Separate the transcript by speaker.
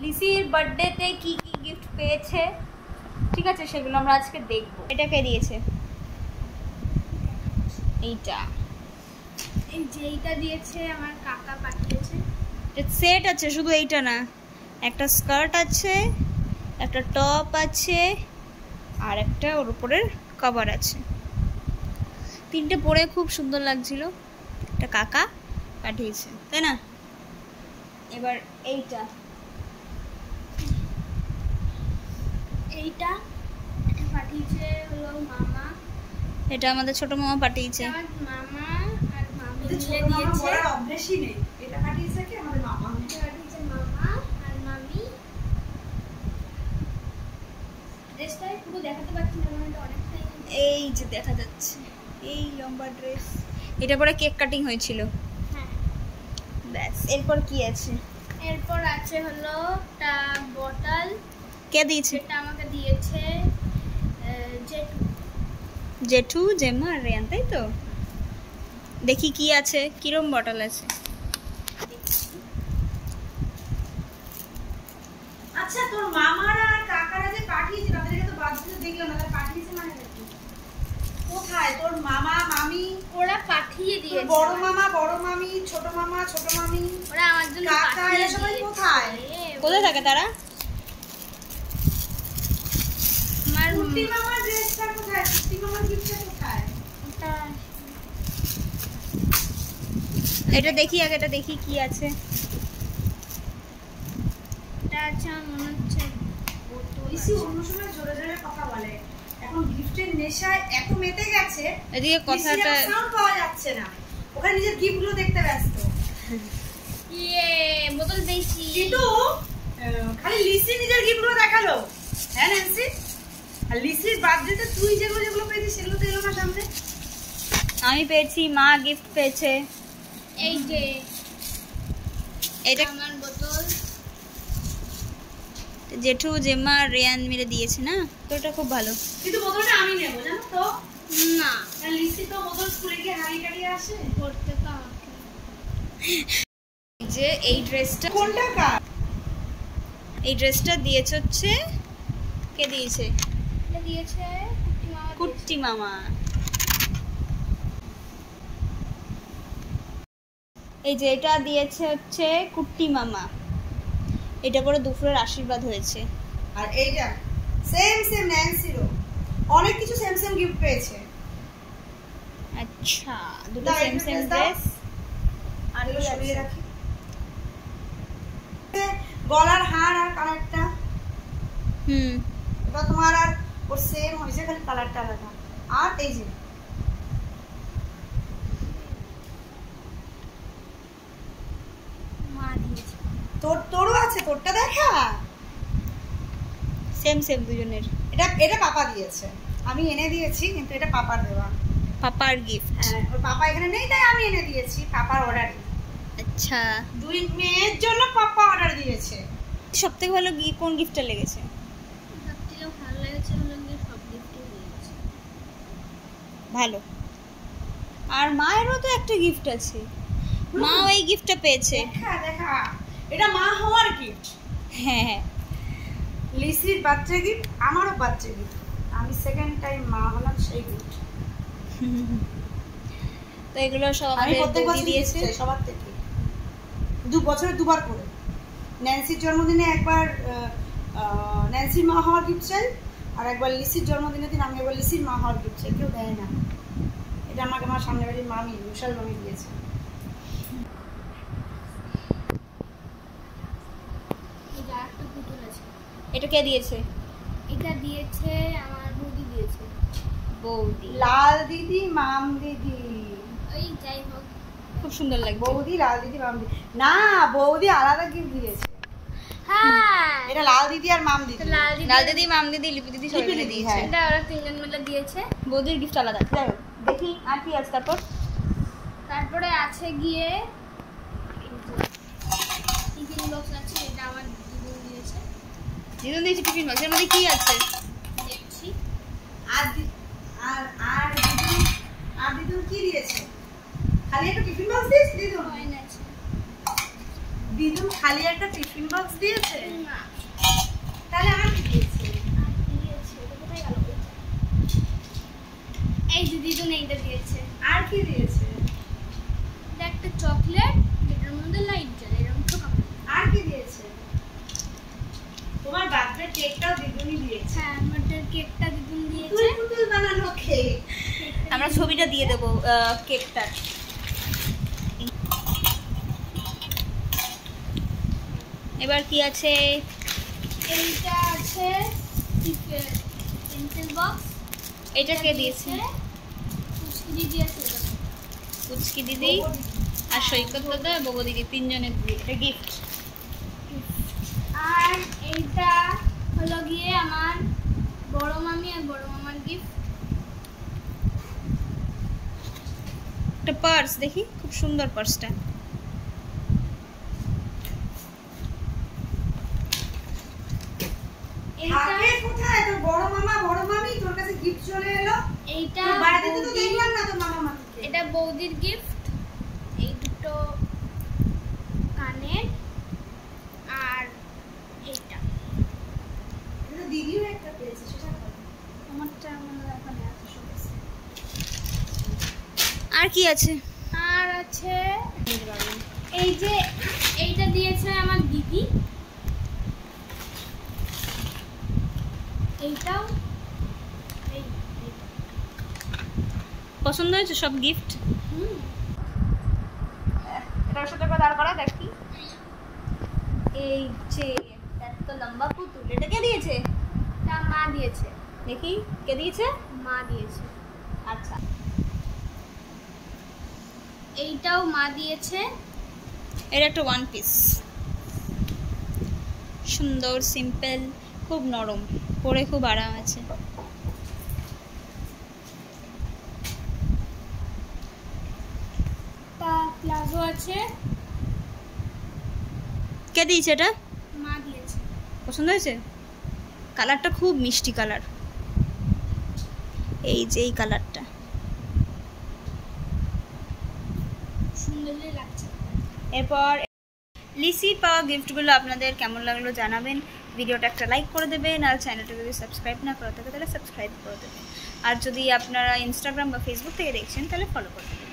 Speaker 1: লিসির বার্থডেতে কি কি গিফট পেয়েছে, ঠিক আছে, সেগুলো আমরা আজকে দেখবো। এটা কে দিয়েছে? এইটা,
Speaker 2: এই যে এইটা দিয়েছে আমার কাকা পাঠিয়েছে।
Speaker 1: সেট আছে, শুধু এইটা না, একটা স্কার্ট আছে, একটা টপ আছে, আর একটা ওর উপরের কভার আছে। তিনটে পরে খুব সুন্দর লাগছিল, একটা কাকা পাঠিয়েছে, তাই না? এবার এইটা,
Speaker 2: এইটা এটা পাঠিয়েছে হলো মামা।
Speaker 1: এটা আমাদের ছোট মামা পাঠিয়েছে।
Speaker 2: আমার মামা আর মামি মিলে
Speaker 3: ছোট মামা
Speaker 2: দিয়েছে।
Speaker 3: বলার অভ্যাসই নেই। এটা পাঠিয়েছে কি আমাদের মামা।
Speaker 2: এটা পাঠিয়েছে মামা আর মামি। ড্রেসটাই পুরো দেখাতে পারছি না, মানে অনেকটাই।
Speaker 1: এই যে দেখা যাচ্ছে, এই লম্বা ড্রেস, এটা পরে কেক কাটিং হয়েছিল।
Speaker 2: হ্যাঁ,
Speaker 1: ব্যাস, এরপর কি আছে?
Speaker 2: এরপর আছে হলো একটা বটল।
Speaker 1: কে দিয়েছে?
Speaker 2: এটা আমাকে দিয়েছে জেঠু।
Speaker 1: জেঠু, জেম্মা আর রেয়ান, তাই তো? দেখি কি আছে, কিরম বটল আছে।
Speaker 3: আচ্ছা, তোর মামারা আর কাকারা যে পাঠিয়েছে তাদেরকে তো বাচ্চাদের দেখলাম না, তারা পাঠিয়েছে মানে কি? কোথায় তোর মামা মামি?
Speaker 2: ওরা পাঠিয়ে দিয়েছে।
Speaker 3: বড় মামা বড় মামি, ছোট মামা ছোট মামি,
Speaker 2: ওরা আমার জন্য
Speaker 3: কাকা, এরা সবাই কোথায়?
Speaker 1: কোথায় থাকে তারা?
Speaker 2: আমার
Speaker 3: কুর্তি মামার ড্রেসটা কোথায়? কুর্তি মামার গিফটটা কোথায়?
Speaker 1: এটা দেখি আগে, এটা দেখি কি আছে।
Speaker 2: এটা আছে আমার মনে হচ্ছে
Speaker 3: বেশি অন্য সময় জোরে জোরে কথা বলে, এখন গিফটের নেশায় এত মেতে গেছে
Speaker 1: এদিকে কথাটা
Speaker 3: সাউন্ড পাওয়া যাচ্ছে না, ওখানে নিজের গিফটগুলো দেখতে ব্যস্ত।
Speaker 2: ইয়ে বোতল পেয়েছি।
Speaker 3: কিন্তু খালি লিসি নিজের গিফটগুলো দেখালো। হ্যাঁ ন্যান্সি, আর লিসির বার্থডেতে তুই যেগুলো যেগুলো পেয়েছিস সেগুলো তো এলো না সামনে।
Speaker 1: আমি পেয়েছি, মা গিফট পেয়েছে।
Speaker 2: এই যে
Speaker 1: এটা
Speaker 2: আমার বোতল।
Speaker 1: জেঠু, জেম্মা আর রেয়ান মিলে দিয়েছে না, তো এটা খুব ভালো।
Speaker 3: কিন্তু বোতলটা আমি নেবো, জানো তো?
Speaker 2: না,
Speaker 3: আর লিসি তো বোতল স্কুলে গিয়ে হারিয়ে টারিয়ে আসে।
Speaker 2: করতে তো আমাকে।
Speaker 1: যে এই ড্রেসটা,
Speaker 3: কোনটা কার?
Speaker 1: এই ড্রেসটা দিয়েছে হচ্ছে, কে দিয়েছে?
Speaker 2: এটা দিয়েছে
Speaker 1: কুট্টি মামা। এই যে এটা দিয়েছে হচ্ছে কুট্টি মামা, এটা পরে দুপুরের আশীর্বাদ হয়েছে।
Speaker 3: আর এইটা সেম সেম ন্যান্সিরও অনেক কিছু সেম সেম গিফট পেয়েছে।
Speaker 1: আচ্ছা, দুটো
Speaker 3: দাও,
Speaker 1: সেম
Speaker 3: একটা
Speaker 1: সেম
Speaker 3: dress দাও।
Speaker 1: ড্রেস।
Speaker 3: আর এগুলো সরিয়ে রাখি। গলার হার আর কালারটা এটা তোমার আর ওর সেম হয়েছে, খালি কালারটা আলাদা। আর এই যে
Speaker 2: মা দিয়েছে।
Speaker 3: তোরও আছে, তোরটা দেখা।
Speaker 1: সেম সেম দুজনের।
Speaker 3: এটা এটা পাপা দিয়েছে, আমি এনে দিয়েছি, কিন্তু এটা পাপার দেওয়া।
Speaker 1: পাপার গিফট।
Speaker 3: হ্যাঁ, ওর পাপা এখানে নেই তাই আমি এনে দিয়েছি, পাপার অর্ডার।
Speaker 1: আচ্ছা,
Speaker 3: দুই মেয়ের জন্য পাপা অর্ডার দিয়েছে।
Speaker 1: সবথেকে ভালো কোন গিফটটা লেগেছে?
Speaker 2: সবথেকে ভালো লেগেছে হলো গিয়ে সব গিফটই দিয়েছে।
Speaker 1: ভালো। আর মায়েরও তো একটা গিফট আছে, মাও এই গিফটটা পেয়েছে।
Speaker 3: দেখা দেখা, এটা মা হওয়ার গিফট।
Speaker 1: হ্যাঁ হ্যাঁ,
Speaker 3: লিসির বাচ্চা গিফট, আমারও বাচ্চা গিফট, আমি সেকেন্ড টাইম মা হলাম, সেই গিফট।
Speaker 1: তো এগুলো সব
Speaker 3: আমি
Speaker 1: আমাদের
Speaker 3: প্রত্যেক
Speaker 1: বৌদি
Speaker 3: বছর
Speaker 1: দিয়েছে।
Speaker 3: দিয়েছে সবার থেকে, 2 বছরে 2বার করে। ন্যান্সির জন্মদিনে একবার ন্যান্সির মা হওয়ার গিফট চাই, আর একবার লিসির জন্মদিনের দিন আমি একবার লিসির মা হওয়ার গিফট চাই। কেউ দেয় না, এটা আমাকে আমার সামনের বাড়ির মামি, বিশাল মামি দিয়েছে।
Speaker 2: এই যে একটা পুতুল আছে।
Speaker 1: এটা কে দিয়েছে?
Speaker 2: এটা দিয়েছে আমার বৌদি দিয়েছে।
Speaker 1: বৌদি।
Speaker 3: লাল দিদি, মাম দিদি।
Speaker 2: ওই যাই হোক,
Speaker 1: খুব সুন্দর লাগবে।
Speaker 3: বৌদি, লাল দিদি, মাম দিদি। না, বৌদি আলাদা গিফট দিয়েছে।
Speaker 2: হ্যাঁ
Speaker 3: এটা লাল দিদি আর মাম দিদি।
Speaker 2: লাল দিদি,
Speaker 1: লাল দিদি, মাম দিদি, লিপি দিদি সবাই
Speaker 3: লিপি
Speaker 1: মিলে
Speaker 3: দিদি,
Speaker 1: দিয়েছে।
Speaker 3: হ্যাঁ।
Speaker 2: এটা ওরা তিনজন মিলে দিয়েছে।
Speaker 1: বৌদির গিফট আলাদা। যাই হোক, দেখি আর কি আছে তারপর।
Speaker 2: তারপরে আছে গিয়ে টিফিন বক্স আছে, এটা আমার দিদি দিয়েছে।
Speaker 1: দিদুন দিয়েছে টিফিন বক্স, এর মধ্যে কি আছে
Speaker 2: দেখছি।
Speaker 3: আর আর দিদুন, আর দিদুন কি দিয়েছে? খালি একটা টিফিন বক্স দিয়েছে দিদুন।
Speaker 2: কয়েন আছে।
Speaker 3: দিদুন খালি একটা টিফিন বক্স দিয়েছে?
Speaker 2: না,
Speaker 3: তাহলে আর কি দিয়েছে?
Speaker 2: আর দিয়েছে, ওটা কোথায় গেল? এই যে দিদুন এইটা দিয়েছে।
Speaker 3: আর কি দিয়েছে?
Speaker 2: এটা একটা চকলেট, এটার মধ্যে লাইট জ্বলে, এরকম ঠোকা।
Speaker 3: আর কি দিয়েছে? তোমার বার্থডে কেকটাও দিদুনই দিয়েছে।
Speaker 2: হ্যাঁ, আমাদের কেকটা দিদুন দিয়েছে।
Speaker 3: তুই পুতুল বানানো কেক।
Speaker 1: আমরা ছবিটা দিয়ে দেবো কেকটার। এবার কি আছে?
Speaker 2: এইটা আছে পেন্সিল বক্স।
Speaker 1: এটা কে দিয়েছে?
Speaker 2: কুচকি দিয়েছে।
Speaker 1: পুচকি দিদি আর সৈকত দাদা, ববো দিদি, তিনজনের দিয়ে এটা গিফট।
Speaker 2: আর এইটা হলো গিয়ে আমার বড় মামি আর বড় মামার গিফট।
Speaker 1: একটা পার্স, দেখি খুব সুন্দর পার্সটা।
Speaker 2: এইটা
Speaker 3: থাকে কোথায় তোর বড় মামা বড় মামি? তোর কাছে গিফট চলে এলো?
Speaker 2: এইটা
Speaker 3: তুই বাড়িতে তো
Speaker 2: বৌদির-
Speaker 3: দেখলাম না তোর মামা মামিকে।
Speaker 2: এটা বৌদির গিফট। এই দুটো কানের আর এইটা
Speaker 3: এটা দিদিও একটা পেয়েছে, সেটা বল।
Speaker 2: আমারটা আমার এখানে আছে সব আছে।
Speaker 1: আর কি আছে?
Speaker 2: আর আছে এই যে এইটা দিয়েছে আমার দিদি। এইটাও এইটা।
Speaker 1: পছন্দ হয়েছে সব গিফট?
Speaker 2: হুম,
Speaker 1: এটার সাথে করে দাঁড় করা দেখি। এই যে এত লম্বা পুতুল, এটা কে দিয়েছে?
Speaker 2: এটা মা দিয়েছে।
Speaker 1: দেখি কে দিয়েছে?
Speaker 2: মা দিয়েছে।
Speaker 1: আচ্ছা,
Speaker 2: এইটাও মা দিয়েছে।
Speaker 1: এটা একটা ওয়ান পিস, সুন্দর সিম্পল, খুব নরম, পরে খুব আরাম আছে।
Speaker 2: তা প্লাজো আছে।
Speaker 1: কে দিয়েছে এটা?
Speaker 2: মা দিয়েছে।
Speaker 1: পছন্দ হয়েছে? কালারটা খুব মিষ্টি কালার, এই যে এই কালারটা।
Speaker 2: সুন্দরই লাগছে।
Speaker 1: এরপর লিসির পাওয়া গিফটগুলো আপনাদের কেমন লাগলো জানাবেন। ভিডিওটা একটা লাইক করে দেবেন, আর চ্যানেলটা যদি সাবস্ক্রাইব না করে থাকে তাহলে সাবস্ক্রাইব করে দেবেন। আর যদি আপনারা ইনস্টাগ্রাম বা ফেসবুক থেকে দেখছেন তাহলে ফলো করে দেবেন।